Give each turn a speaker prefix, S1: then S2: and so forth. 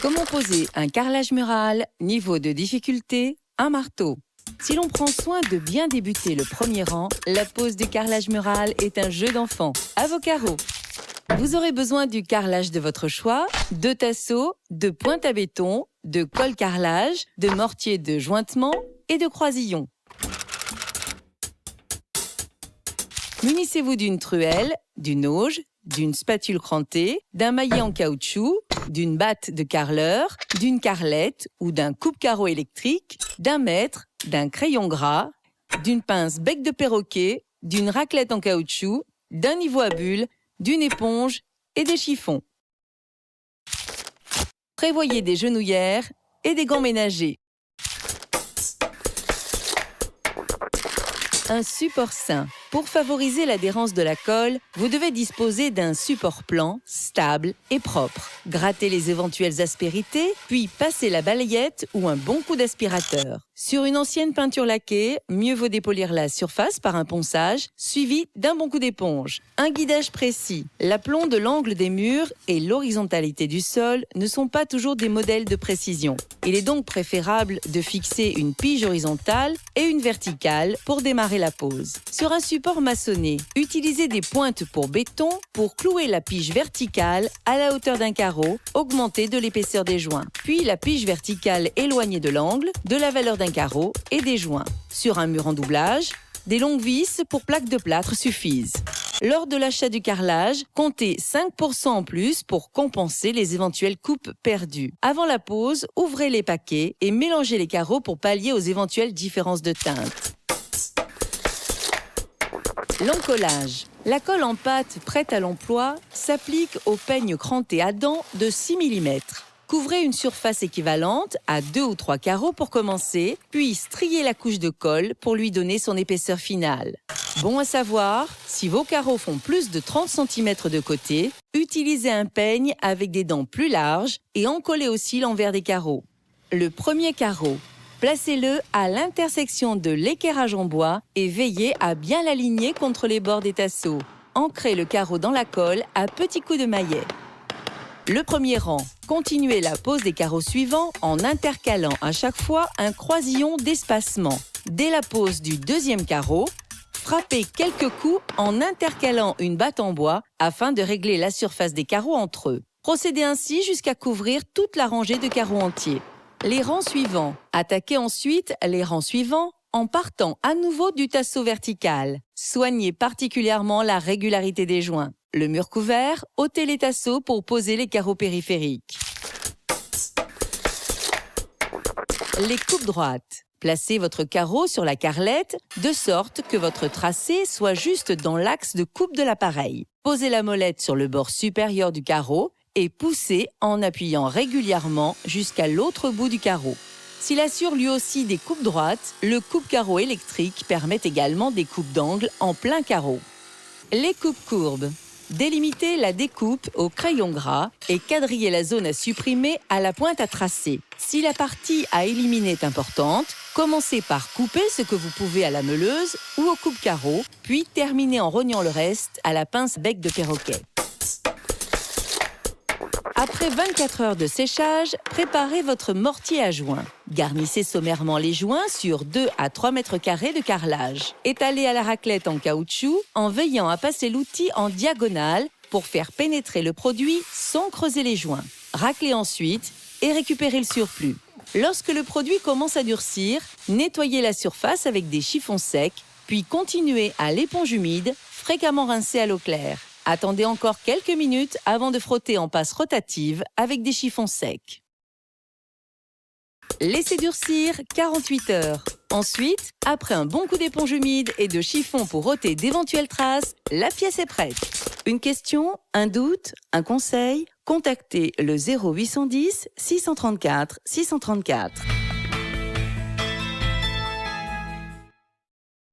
S1: Comment poser un carrelage mural? Niveau de difficulté, un marteau. Si l'on prend soin de bien débuter le premier rang, la pose du carrelage mural est un jeu d'enfant. À vos carreaux. Vous aurez besoin du carrelage de votre choix, de tasseaux, de pointe à béton, de colle carrelage, de mortier de jointement et de croisillons. Munissez-vous d'une truelle, d'une auge, d'une spatule crantée, d'un maillet en caoutchouc, d'une batte de carreleur, d'une carrelette ou d'un coupe-carreau électrique, d'un mètre, d'un crayon gras, d'une pince bec de perroquet, d'une raclette en caoutchouc, d'un niveau à bulles, d'une éponge et des chiffons. Prévoyez des genouillères et des gants ménagers. Un support sain. Pour favoriser l'adhérence de la colle, vous devez disposer d'un support plan, stable et propre. Grattez les éventuelles aspérités, puis passez la balayette ou un bon coup d'aspirateur. Sur une ancienne peinture laquée, mieux vaut dépolir la surface par un ponçage, suivi d'un bon coup d'éponge. Un guidage précis. L'aplomb de l'angle des murs et l'horizontalité du sol ne sont pas toujours des modèles de précision. Il est donc préférable de fixer une pige horizontale et une verticale pour démarrer la pose. Sur un support maçonné, utilisez des pointes pour béton pour clouer la pige verticale à la hauteur d'un carreau, augmentée de l'épaisseur des joints. Puis la pige verticale éloignée de l'angle, de la valeur d'un carreau et des joints. Sur un mur en doublage, des longues vis pour plaques de plâtre suffisent. Lors de l'achat du carrelage, comptez 5% en plus pour compenser les éventuelles coupes perdues. Avant la pose, ouvrez les paquets et mélangez les carreaux pour pallier aux éventuelles différences de teinte. L'encollage. La colle en pâte prête à l'emploi s'applique au peigne cranté à dents de 6 mm. Couvrez une surface équivalente à 2 ou 3 carreaux pour commencer, puis striez la couche de colle pour lui donner son épaisseur finale. Bon à savoir, si vos carreaux font plus de 30 cm de côté, utilisez un peigne avec des dents plus larges et encollez aussi l'envers des carreaux. Le premier carreau. Placez-le à l'intersection de l'équerrage en bois et veillez à bien l'aligner contre les bords des tasseaux. Ancrez le carreau dans la colle à petits coups de maillet. Le premier rang. Continuez la pose des carreaux suivants en intercalant à chaque fois un croisillon d'espacement. Dès la pose du deuxième carreau, frappez quelques coups en intercalant une batte en bois afin de régler la surface des carreaux entre eux. Procédez ainsi jusqu'à couvrir toute la rangée de carreaux entiers. Les rangs suivants. Attaquez ensuite les rangs suivants en partant à nouveau du tasseau vertical. Soignez particulièrement la régularité des joints. Le mur couvert, ôtez les tasseaux pour poser les carreaux périphériques. Les coupes droites. Placez votre carreau sur la carrelette de sorte que votre tracé soit juste dans l'axe de coupe de l'appareil. Posez la molette sur le bord supérieur du carreau et poussez en appuyant régulièrement jusqu'à l'autre bout du carreau. S'il assure lui aussi des coupes droites, le coupe-carreau électrique permet également des coupes d'angle en plein carreau. Les coupes courbes. Délimitez la découpe au crayon gras et quadrillez la zone à supprimer à la pointe à tracer. Si la partie à éliminer est importante, commencez par couper ce que vous pouvez à la meuleuse ou au coupe-carreau, puis terminez en rognant le reste à la pince bec de perroquet. Après 24 heures de séchage, préparez votre mortier à joints. Garnissez sommairement les joints sur 2 à 3 mètres carrés de carrelage. Étalez à la raclette en caoutchouc en veillant à passer l'outil en diagonale pour faire pénétrer le produit sans creuser les joints. Raclez ensuite et récupérez le surplus. Lorsque le produit commence à durcir, nettoyez la surface avec des chiffons secs, puis continuez à l'éponge humide, fréquemment rincée à l'eau claire. Attendez encore quelques minutes avant de frotter en passe rotative avec des chiffons secs. Laissez durcir 48 heures. Ensuite, après un bon coup d'éponge humide et de chiffon pour ôter d'éventuelles traces, la pièce est prête. Une question, un doute, un conseil? Contactez le 0810 634 634.